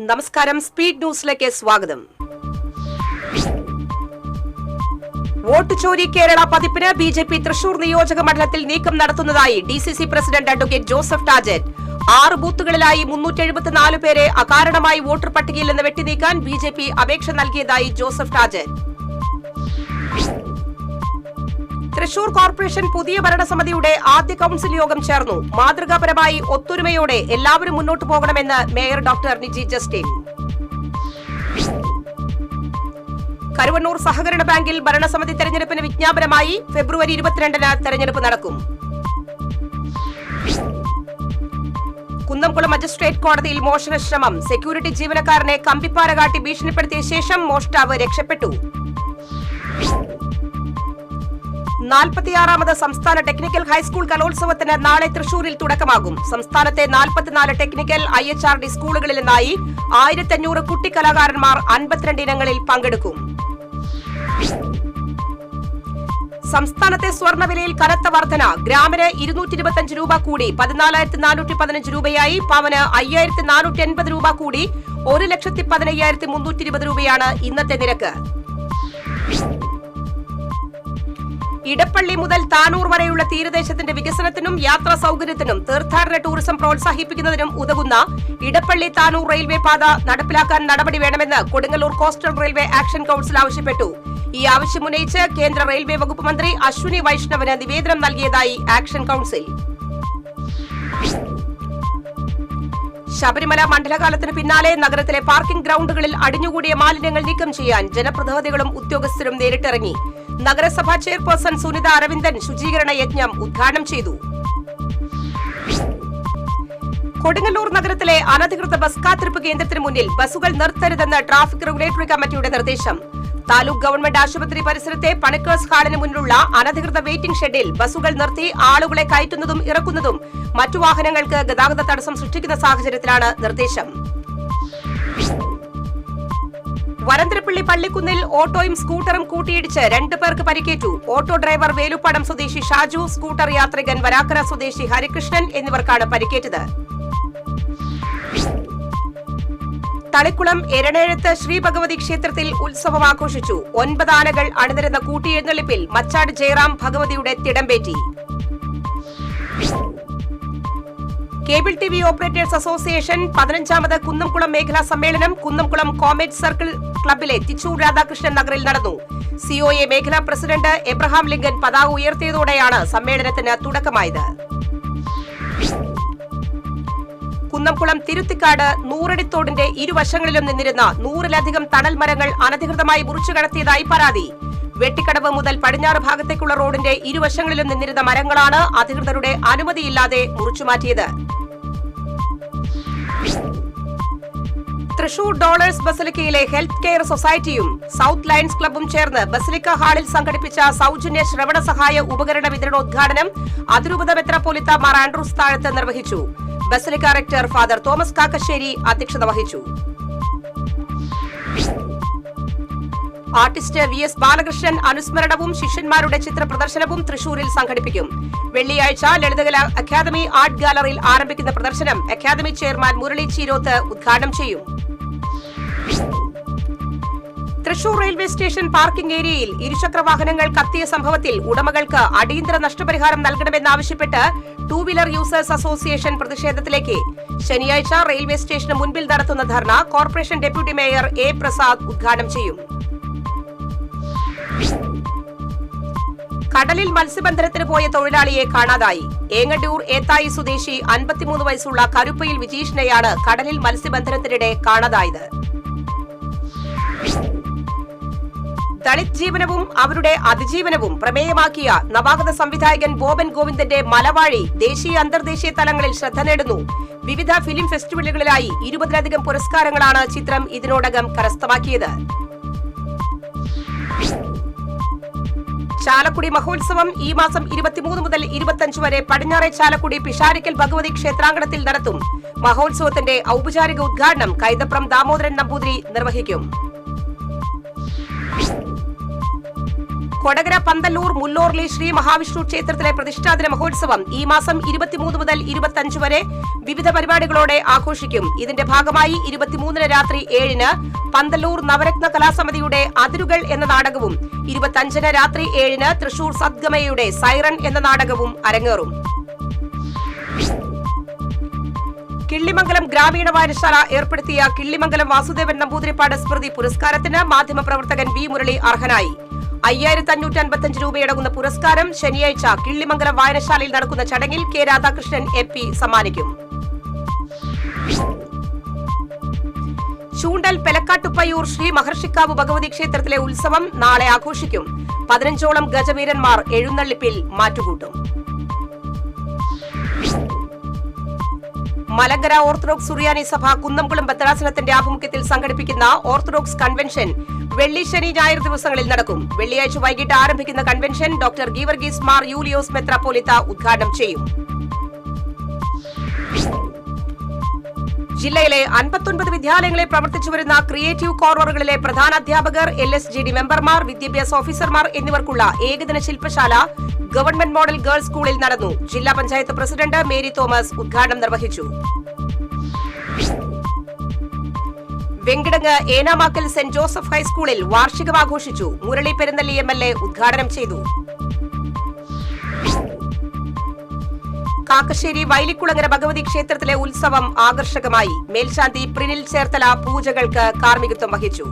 നമസ്കാരം. സ്പീഡ് ന്യൂസിലേക്ക് സ്വാഗതം. വോട്ട് ചോരി കേരള പതിപ്പിന് ബിജെപി തൃശൂർ നിയോജക മണ്ഡലത്തിൽ നീക്കം നടത്തുന്നതായി ഡിസിസി പ്രസിഡന്റ് അഡ്വക്കേറ്റ് ജോസഫ് ടാജറ്റ്. 6 ബൂത്തുകളിലായി 374 പേരെ അകാരണമായി വോട്ടർ പട്ടികയിൽ നിന്ന് വെട്ടിനീക്കാൻ ബിജെപി അപേക്ഷ നൽകിയതായി ജോസഫ് ടാജറ്റ്. തൃശൂർ കോർപ്പറേഷൻ പുതിയ ഭരണസമിതിയുടെ ആദ്യ കൌൺസിൽ യോഗം ചേർന്നു. മാതൃകാപരമായി ഒത്തൊരുമയോടെ എല്ലാവരും മുന്നോട്ടു പോകണമെന്ന് mayor doctor Niji Justin. Karuvannur സഹകരണ ബാങ്കിൽ ഭരണസമിതി തെരഞ്ഞെടുപ്പിന് വിജ്ഞാപനമായി. ഫെബ്രുവരി 22-ന് തെരഞ്ഞെടുപ്പ് നടക്കും. കുന്നംകുളം മജിസ്ട്രേറ്റ് കോടതിയിൽ മോഷണശ്രമം. സെക്യൂരിറ്റി ജീവനക്കാരനെ കമ്പിപ്പാര കാട്ടി ഭീഷണിപ്പെടുത്തിയ ശേഷം മോഷ്ടാവ് രക്ഷപ്പെട്ടു. 46ാമത് സംസ്ഥാന ടെക്നിക്കൽ ഹൈസ്കൂൾ കലോത്സവത്തിന് നാളെ തൃശൂരിൽ തുടക്കമാകും. സംസ്ഥാനത്തെ 44 ടെക്നിക്കൽ IHRD സ്കൂളുകളിൽ നിന്നായി 1500 കുട്ടി കലാകാരന്മാർ 52 ഇനങ്ങളിൽ പങ്കെടുക്കും. സംസ്ഥാനത്തെ സ്വർണ്ണവിലയിൽ കനത്ത വർധന. ഗ്രാമിന് 225 രൂപ കൂടി 14,415 രൂപയായി. പവന് 5,480 രൂപ കൂടി 1,15,320 രൂപയാണ് ഇന്നത്തെ നിരക്ക്. ഇടപ്പള്ളി മുതൽ താനൂർ വരെയുള്ള തീരദേശത്തിന്റെ വികസനത്തിനും യാത്രാ സൌകര്യത്തിനും തീർത്ഥാടന ടൂറിസം പ്രോത്സാഹിപ്പിക്കുന്നതിനും ഉതകുന്ന ഇടപ്പള്ളി താനൂർ റെയിൽവേ പാത നടപ്പിലാക്കാൻ നടപടി വേണമെന്ന് Kodungallur coastal railway action council ആവശ്യപ്പെട്ടു. ഈ ആവശ്യമുന്നയിച്ച് കേന്ദ്ര റെയിൽവേ വകുപ്പ് മന്ത്രി അശ്വിനി വൈഷ്ണവിന് നിവേദനം നൽകിയതായി ആക്ഷൻ കൌൺസിൽ. ശബരിമല മണ്ഡലകാലത്തിന് പിന്നാലെ നഗരത്തിലെ പാർക്കിംഗ് ഗ്രൌണ്ടുകളിൽ അടിഞ്ഞുകൂടിയ മാലിന്യങ്ങൾ നീക്കം ചെയ്യാൻ ജനപ്രതിനിധികളും ഉദ്യോഗസ്ഥരും നേരിട്ടിറങ്ങി. നഗരസഭാ ചെയർപേഴ്സൺ സുനിത അരവിന്ദൻ ശുചീകരണ യജ്ഞം ഉദ്ഘാടനം ചെയ്തു. കൊടുങ്ങല്ലൂർ നഗരത്തിലെ അനധികൃത ബസ് കാത്തിരിപ്പ് കേന്ദ്രത്തിന് മുന്നിൽ ബസുകൾ നിർത്തരുതെന്ന് ട്രാഫിക് റെഗുലേറ്ററി കമ്മിറ്റിയുടെ നിർദ്ദേശം. താലൂക്ക് ഗവൺമെന്റ് ആശുപത്രി പരിസരത്തെ പണിക്കേഴ്സ് ഹാളിന് മുന്നിലുള്ള അനധികൃത വെയിറ്റിംഗ് ഷെഡിൽ ബസുകൾ നിർത്തി ആളുകളെ കയറ്റുന്നതും ഇറക്കുന്നതും മറ്റു വാഹനങ്ങൾക്ക് ഗതാഗത തടസ്സം സൃഷ്ടിക്കുന്ന സാഹചര്യത്തിലാണ് നിർദ്ദേശം. വരന്തരപ്പള്ളി പള്ളിക്കുന്നിൽ ഓട്ടോയും സ്കൂട്ടറും കൂട്ടിയിടിച്ച് 2 പേർക്ക് പരിക്കേറ്റു. ഓട്ടോ ഡ്രൈവർ വേലുപ്പാടം സ്വദേശി ഷാജു, സ്കൂട്ടർ യാത്രികൻ വരാക്കര സ്വദേശി ഹരികൃഷ്ണൻ എന്നിവർക്കാണ് പരിക്കേറ്റത്. തളിക്കുളം എരണേഴത്ത് ശ്രീ ഭഗവതി ക്ഷേത്രത്തിൽ ഉത്സവം ആഘോഷിച്ചു. 9 ആനകൾ അണിനിരുന്ന കൂട്ടിയെഴുന്നള്ളിപ്പിൽ മച്ചാട് ജയറാം ഭഗവതിയുടെ തിടമ്പേറ്റി. കേബിൾ TV ഓപ്പറേറ്റേഴ്സ് അസോസിയേഷൻ 15ാമത് കുന്നംകുളം മേഖലാ സമ്മേളനം കുന്നംകുളം കോമേറ്റ് സർക്കിൾ ക്ലബിലെ തിച്ചൂർ രാധാകൃഷ്ണൻ നഗറിൽ നടന്നു. COA മേഖലാ പ്രസിഡന്റ് എബ്രഹാം ലിങ്കൻ പതാക ഉയർത്തിയതോടെയാണ് സമ്മേളനത്തിന് തുടക്കമായത്. കുന്നംകുളം തിരുത്തിക്കാട് 100 ഇരുവശങ്ങളിലും നിന്നിരുന്ന 100-ലധികം തണൽ മരങ്ങൾ അനധികൃതമായി മുറിച്ചു കടത്തിയതായി പരാതി. വെട്ടിക്കടവ് മുതൽ പടിഞ്ഞാറ് ഭാഗത്തേക്കുള്ള റോഡിന്റെ ഇരുവശങ്ങളിലും നിന്നിരുന്ന മരങ്ങളാണ് അധികൃതരുടെ അനുമതിയില്ലാതെ മുറിച്ചുമാറ്റിയത്. തൃശൂർ ഡോളേഴ്സ് ബസലിക്കയിലെ ഹെൽത്ത് കെയർ സൊസൈറ്റിയും സൌത്ത് ലയൺസ് ക്ലബ്ബും ചേർന്ന് ബസലിക്ക ഹാളിൽ സംഘടിപ്പിച്ച സൌജന്യ ശ്രവണ സഹായ ഉപകരണ വിതരണോദ്ഘാടനം അതിരൂപത മെത്രാപ്പോലീത്ത മാർ ആൻഡ്രൂസ് താഴത്ത് നിർവഹിച്ചു. Basilica rector father Thomas Kakkassery അധ്യക്ഷത വഹിച്ചു. ആർട്ടിസ്റ്റ് VS ബാലകൃഷ്ണൻ അനുസ്മരണവും ശിഷ്യന്മാരുടെ ചിത്ര പ്രദർശനവും തൃശൂരിൽ സംഘടിപ്പിക്കും. വെള്ളിയാഴ്ച ലളിതകല അക്കാദമി ആർട്ട് ഗാലറിയിൽ ആരംഭിക്കുന്ന പ്രദർശനം അക്കാദമി ചെയർമാൻ മുരളി ചീരോത്ത് ഉദ്ഘാടനം ചെയ്യും. തൃശൂർ റെയിൽവേ സ്റ്റേഷൻ പാർക്കിംഗ് ഏരിയയിൽ ഇരുചക്ര വാഹനങ്ങൾ കത്തിയ സംഭവത്തിൽ ഉടമകൾക്ക് അടിയന്തര നഷ്ടപരിഹാരം നൽകണമെന്നാവശ്യപ്പെട്ട് 2 വീലർ യൂസേഴ്സ് അസോസിയേഷൻ പ്രതിഷേധത്തിലേക്ക്. ശനിയാഴ്ച റെയിൽവേ സ്റ്റേഷന് മുൻപിൽ നടത്തുന്ന ധർണ corporation deputy mayor A Prasad ഉദ്ഘാടനം ചെയ്യും. കടലിൽ മത്സ്യബന്ധനത്തിന് പോയ തൊഴിലാളിയെ കാണാതായി. ഏങ്ങണ്ടൂർ ഏത്തായി സ്വദേശി 53 വയസ്സുള്ള കരുപ്പയിൽ വിജീഷിനെയാണ് കടലിൽ മത്സ്യബന്ധനത്തിനിടെ കാണാതായത്. ദളിത് ജീവനവും അവരുടെ അതിജീവനവും പ്രമേയമാക്കിയ നവാഗത സംവിധായകൻ ബോബൻ ഗോവിന്ദന്റെ മലവാഴി ദേശീയ അന്തർദേശീയ തലങ്ങളിൽ ശ്രദ്ധ നേടുന്നു. വിവിധ ഫിലിം ഫെസ്റ്റിവലുകളിലായി 20-ലധികം പുരസ്കാരങ്ങളാണ് ചിത്രം ഇതിനോടകം കരസ്ഥമാക്കിയത്. ചാലക്കുടി മഹോത്സവം ഈ മാസം 23 മുതൽ 25 വരെ പടിഞ്ഞാറെ ചാലക്കുടി പിഷാരിക്കൽ ഭഗവതി ക്ഷേത്രാങ്കണത്തിൽ നടത്തും. മഹോത്സവത്തിന്റെ ഔപചാരിക ഉദ്ഘാടനം കൈതപ്രം ദാമോദരൻ നമ്പൂതിരി നിർവഹിക്കും. കൊടകര പന്തല്ലൂർ മുല്ലോർലി ശ്രീ മഹാവിഷ്ണു ക്ഷേത്രത്തിലെ പ്രതിഷ്ഠാദിന മഹോത്സവം ഈ മാസം 23 മുതൽ 25 വരെ വിവിധ പരിപാടികളോടെ ആഘോഷിക്കും. ഇതിന്റെ ഭാഗമായി 23 രാത്രി 7 പന്തല്ലൂർ നവരത്ന കലാസമിതിയുടെ അതിരുകൾ എന്ന നാടകവും 25 രാത്രി 7 തൃശൂർ സദ്ഗമയയുടെ സൈറൺ എന്ന നാടകവും അരങ്ങേറും. കിള്ളിമംഗലം ഗ്രാമീണ വായനശാല ഏർപ്പെടുത്തിയ കിള്ളിമംഗലം വാസുദേവൻ നമ്പൂതിരിപ്പാട് സ്മൃതി പുരസ്കാരത്തിന് മാധ്യമപ്രവർത്തകൻ വി മുരളി അർഹനായി. 5555 രൂപയടങ്ങുന്ന പുരസ്കാരം ശനിയാഴ്ച കിള്ളിമംഗലം വായനശാലയിൽ നടക്കുന്ന ചടങ്ങിൽ കെ രാധാകൃഷ്ണൻ MP സമ്മാനിക്കും. ചൂണ്ടൽ പെലക്കാട്ടുപ്പയ്യൂർ ശ്രീ മഹർഷിക്കാവ് ഭഗവതി ക്ഷേത്രത്തിലെ ഉത്സവം നാളെ ആഘോഷിക്കും. 15ഓളം ഗജവീരന്മാർ എഴുന്നള്ളിപ്പിൽ മാറ്റുകൂട്ടും. മലങ്കര ഓർത്തഡോക്സ് സുറിയാനി സഭ കുന്നംകുളം ഭദ്രാസനത്തിന്റെ ആഭിമുഖ്യത്തിൽ സംഘടിപ്പിക്കുന്ന ഓർത്തഡോക്സ് കൺവെൻഷൻ വെള്ളി, ശനി, ഞായർ ദിവസങ്ങളിൽ നടക്കും. വെള്ളിയാഴ്ച വൈകിട്ട് ആരംഭിക്കുന്ന കൺവെൻഷൻ ഡോക്ടർ ഗീവർഗീസ് മാർ യൂലിയോസ് മെത്രാപ്പോലിത്ത ഉദ്ഘാടനം ചെയ്യും. ജില്ലയിലെ 59 വിദ്യാലയങ്ങളിൽ പ്രവർത്തിച്ചുവരുന്ന ക്രിയേറ്റീവ് കോർണറുകളിലെ പ്രധാന അധ്യാപകർ, LSGD മെമ്പർമാർ, വിദ്യാഭ്യാസ ഓഫീസർമാർ എന്നിവർക്കുള്ള ഏകദിന ശില്പശാല ഗവൺമെന്റ് മോഡൽ ഗേൾസ് സ്കൂളിൽ നടന്നു. ജില്ലാ പഞ്ചായത്ത് പ്രസിഡന്റ് മേരി തോമസ് ഉദ്ഘാടനം നിർവഹിച്ചു. വെങ്കിടങ്ങ് ഏനാമാക്കൽ സെന്റ് ജോസഫ് ഹൈസ്കൂളിൽ വാർഷികം ആഘോഷിച്ചു. മുരളി പെരുന്നല്ലി MLA ഉദ്ഘാടനം ചെയ്തു. കാക്കശ്ശേരി വൈലിക്കുളങ്ങര ഭഗവതി ക്ഷേത്രത്തിലെ ഉത്സവം ആകർഷകമായി. മേൽശാന്തി പ്രിനിൽ ചേർത്തല പൂജകൾക്ക് കാർമ്മികത്വം വഹിച്ചു.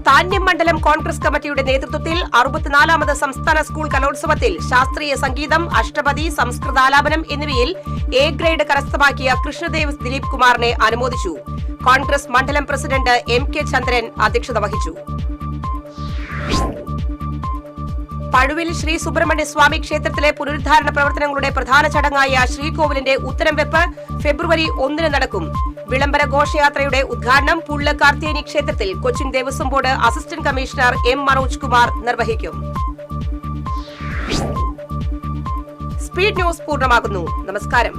താന്യം മണ്ഡലം കോൺഗ്രസ് കമ്മിറ്റിയുടെ നേതൃത്വത്തിൽ 64ാമത് സംസ്ഥാന സ്കൂൾ കലോത്സവത്തിൽ ശാസ്ത്രീയ സംഗീതം, അഷ്ടപതി, സംസ്കൃതാലാപനം എന്നിവയിൽ A ഗ്രേഡ് കരസ്ഥമാക്കിയ കൃഷ്ണദേവ് ദിലീപ് കുമാറിനെ അനുമോദിച്ചു. കോൺഗ്രസ് മണ്ഡലം പ്രസിഡന്റ് MK ചന്ദ്രൻ അധ്യക്ഷത വഹിച്ചു. പഴുവിൽ ശ്രീ സുബ്രഹ്മണ്യ സ്വാമി ക്ഷേത്രത്തിലെ പുനരുദ്ധാരണ പ്രവർത്തനങ്ങളുടെ പ്രധാന ചടങ്ങായ ശ്രീകോവിലിന്റെ ഉത്തരം വെപ്പ് ഫെബ്രുവരി 1 നടക്കും. വിളംബര ഘോഷയാത്രയുടെ ഉദ്ഘാടനം പുള്ള് കാർത്തിയേനി ക്ഷേത്രത്തിൽ Cochin Devaswom board assistant commissioner M Manoj Kumar നിർവഹിക്കും. സ്പീഡ് ന്യൂസ് പൂർണ്ണമാകുന്നു. നമസ്കാരം.